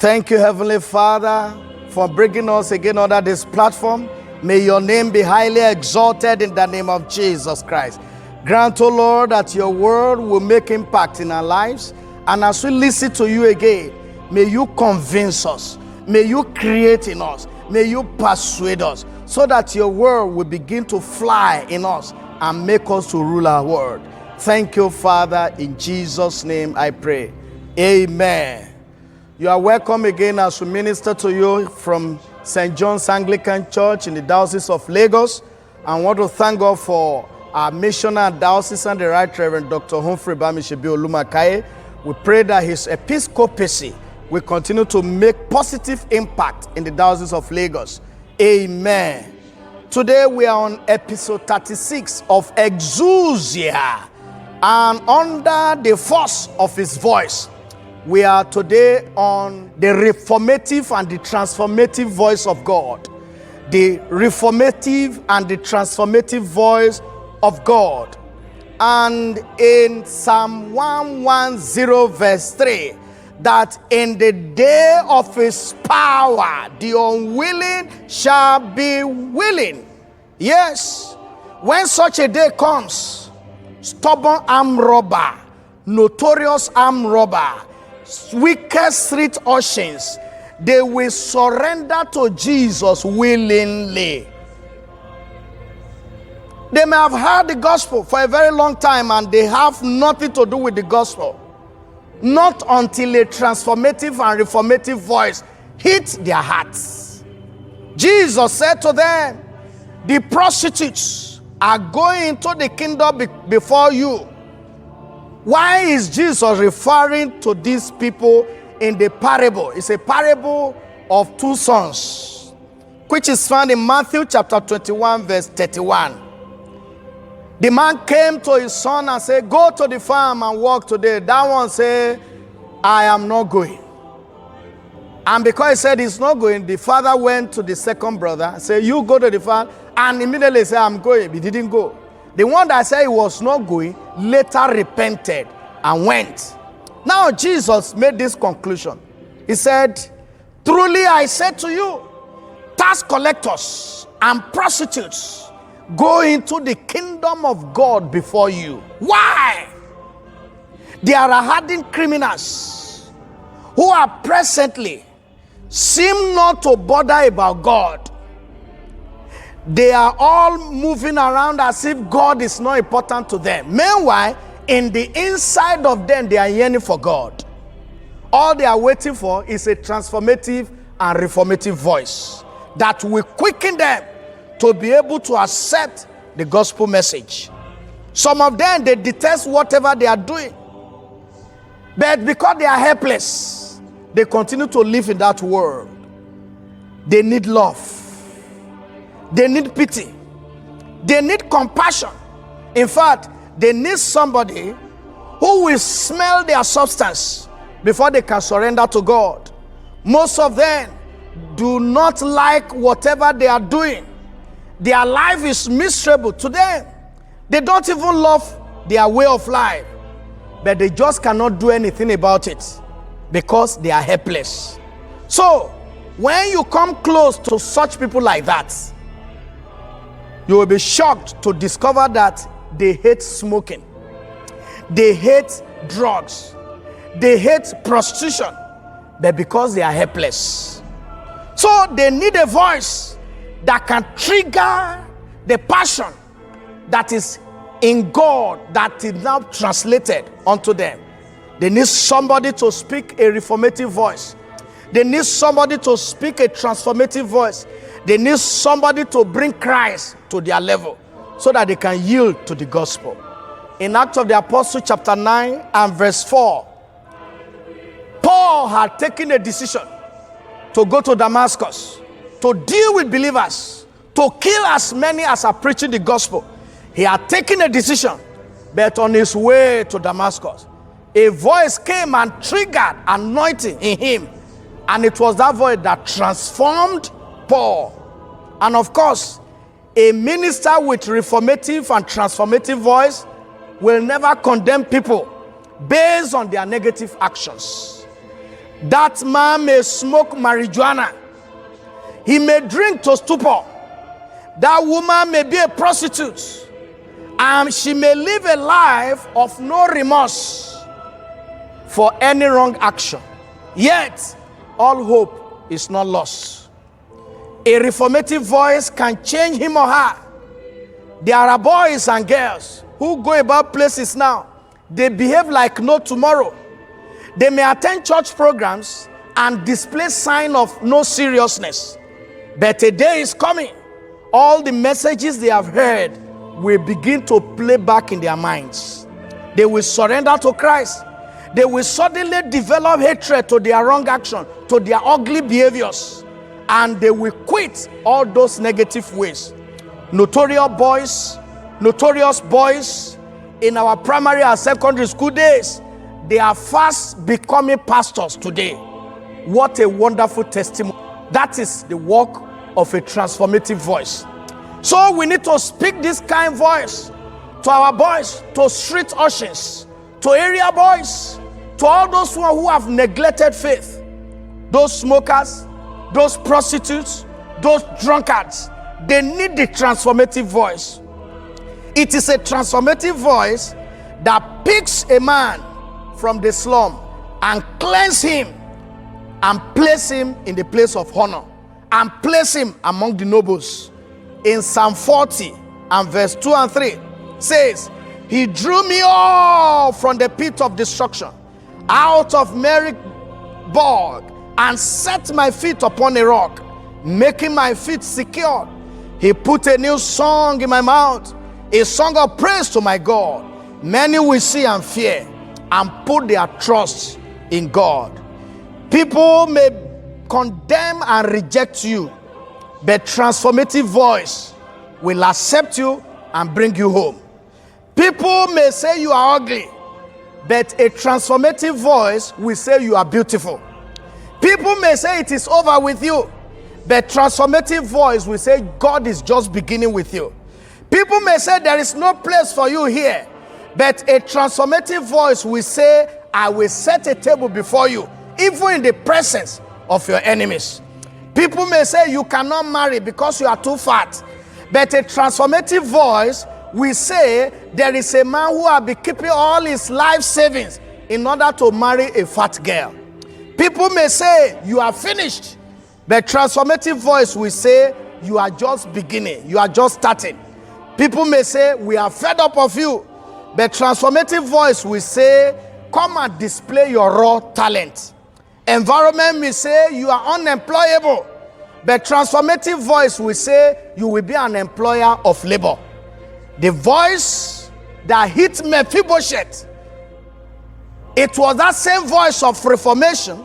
Thank you, Heavenly Father, for bringing us again under this platform. May your name be highly exalted in the name of Jesus Christ. Grant, O Lord, that your word will make impact in our lives. And as we listen to you again, may you convince us. May you create in us. May you persuade us so that your word will begin to fly in us and make us to rule our world. Thank you, Father. In Jesus' name I pray. Amen. You are welcome again as we minister to you from St. John's Anglican Church in the Diocese of Lagos. I want to thank God for our missioner and diocesan, the Right Reverend Dr. Humphrey Bamishebi Olumakaye. We pray that his episcopacy will continue to make positive impact in the Diocese of Lagos. Amen. Today we are on episode 36 of Exousia, and under the force of his voice. We are today on the reformative and the transformative voice of God. The reformative and the transformative voice of God. And in Psalm 110 verse 3, that in the day of his power, the unwilling shall be willing. Yes, when such a day comes, stubborn armed robber, notorious armed robber, wicked street urchins, they will surrender to Jesus willingly. They may have heard the gospel for a very long time and they have nothing to do with the gospel. Not until a transformative and reformative voice hit their hearts. Jesus said to them, the prostitutes are going into the kingdom before you. Why is Jesus referring to these people in the parable? It's a parable of two sons, which is found in Matthew chapter 21 verse 31. The man came to his son and said, go to the farm and work today. That one said, I am not going. And because he said he's not going, the father went to the second brother and said, you go to the farm, and immediately said, I'm going. He didn't go. The one that said he was not going later repented and went. Now Jesus made this conclusion. He said, truly I say to you, tax collectors and prostitutes go into the kingdom of God before you. Why? There are hardened criminals who are presently seem not to bother about God. They are all moving around as if God is not important to them. Meanwhile, in the inside of them, they are yearning for God. All they are waiting for is a transformative and reformative voice that will quicken them to be able to accept the gospel message. Some of them, they detest whatever they are doing. But because they are helpless, they continue to live in that world. They need love. They need pity. They need compassion. In fact, they need somebody who will smell their substance before they can surrender to God. Most of them do not like whatever they are doing. Their life is miserable to them. They don't even love their way of life, but they just cannot do anything about it because they are helpless. So, when you come close to such people like that, you will be shocked to discover that they hate smoking. They hate drugs. They hate prostitution. But because they are helpless. So they need a voice that can trigger the passion that is in God that is now translated onto them. They need somebody to speak a reformative voice. They need somebody to speak a transformative voice. They need somebody to bring Christ to their level so that they can yield to the gospel. In Acts of the Apostles chapter 9 and verse 4, Paul had taken a decision to go to Damascus, to deal with believers, to kill as many as are preaching the gospel. He had taken a decision, but on his way to Damascus, a voice came and triggered anointing in him. And it was that voice that transformed Paul. And of course, a minister with reformative and transformative voice will never condemn people based on their negative actions. That man may smoke marijuana. He may drink to stupor. That woman may be a prostitute. And she may live a life of no remorse for any wrong action. Yet, all hope is not lost. A reformative voice can change him or her. There are boys and girls who go about places now. They behave like no tomorrow. They may attend church programs and display sign of no seriousness. But a day is coming. All the messages they have heard will begin to play back in their minds. They will surrender to Christ. They will suddenly develop hatred to their wrong action, to their ugly behaviors, and they will quit all those negative ways. Notorious boys in our primary and secondary school days, they are fast becoming pastors today. What a wonderful testimony. That is the work of a transformative voice. So we need to speak this kind of voice to our boys, to street urchins, to area boys, to all those who have neglected faith, those smokers, those prostitutes, those drunkards. They need the transformative voice. It is a transformative voice that picks a man from the slum and cleanses him and place him in the place of honor and place him among the nobles. In Psalm 40 and verse 2 and 3 says, he drew me up from the pit of destruction, out of Meribah, and set my feet upon a rock, making my feet secure. He put a new song in my mouth, a song of praise to my God. Many will see and fear and put their trust in God. People may condemn and reject you, but transformative voice will accept you and bring you home. People may say you are ugly, but a transformative voice will say you are beautiful. People may say it is over with you, but transformative voice will say God is just beginning with you. People may say there is no place for you here, but a transformative voice will say, I will set a table before you, even in the presence of your enemies. People may say you cannot marry because you are too fat, but a transformative voice will say there is a man who will be keeping all his life savings in order to marry a fat girl. People may say you are finished, but transformative voice will say you are just beginning, you are just starting. People may say we are fed up of you, but transformative voice will say come and display your raw talent. Environment may say you are unemployable, but transformative voice will say you will be an employer of labor. The voice that hit Mephibosheth, it was that same voice of reformation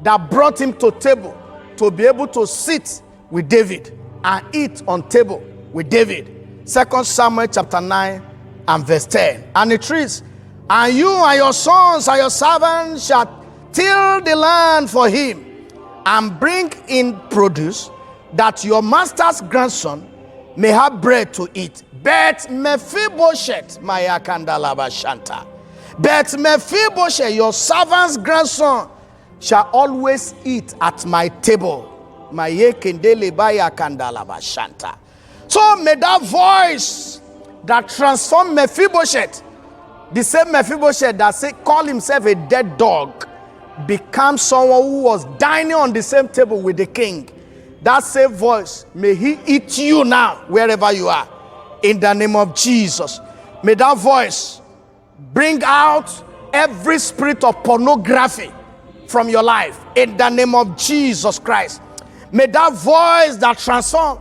that brought him to table to be able to sit with David and eat on table with David. 2 Samuel chapter 9 and verse 10. And it reads, and you and your sons and your servants shall till the land for him and bring in produce, that your master's grandson may have bread to eat. Bet Mephibosheth, Maya Kandalaba Shanta. Bet Mephibosheth, your servant's grandson, shall always eat at my table. Maya Kendelebaya Kandalaba Shanta. So may that voice that transformed Mephibosheth, the same Mephibosheth that called himself a dead dog, become someone who was dining on the same table with the king. That same voice, may he eat you now, wherever you are, in the name of Jesus. May that voice bring out every spirit of pornography from your life, in the name of Jesus Christ. May that voice that transforms,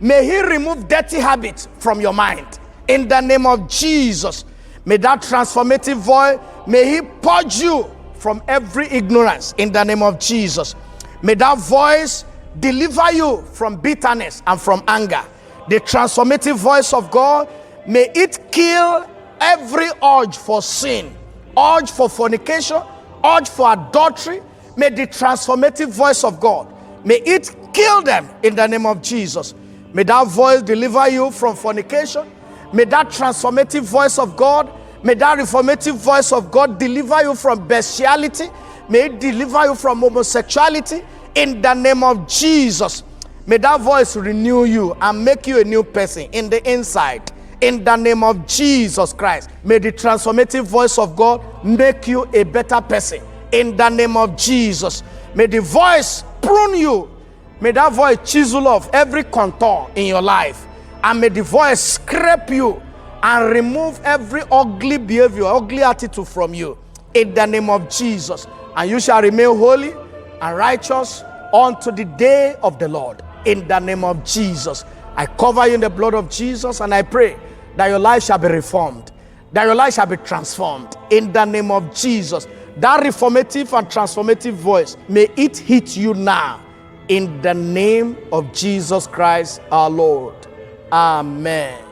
may he remove dirty habits from your mind, in the name of Jesus. May that transformative voice, may he purge you from every ignorance, in the name of Jesus. May that voice deliver you from bitterness and from anger. The transformative voice of God, may it kill every urge for sin, urge for fornication, urge for adultery. May the transformative voice of God, may it kill them in the name of Jesus. May that voice deliver you from fornication. May that transformative voice of God, may that reformative voice of God deliver you from bestiality. may it deliver you from homosexuality in the name of Jesus. May that voice renew you and make you a new person in the inside. In the name of Jesus Christ, may the transformative voice of God make you a better person. In the name of Jesus, may the voice prune you. May that voice chisel off every contour in your life. And may the voice scrape you and remove every ugly behavior, ugly attitude from you. In the name of Jesus. And you shall remain holy and righteous unto the day of the Lord. In the name of Jesus. I cover you in the blood of Jesus, and I pray that your life shall be reformed, that your life shall be transformed. In the name of Jesus. That reformative and transformative voice, may it hit you now. In the name of Jesus Christ our Lord. Amen.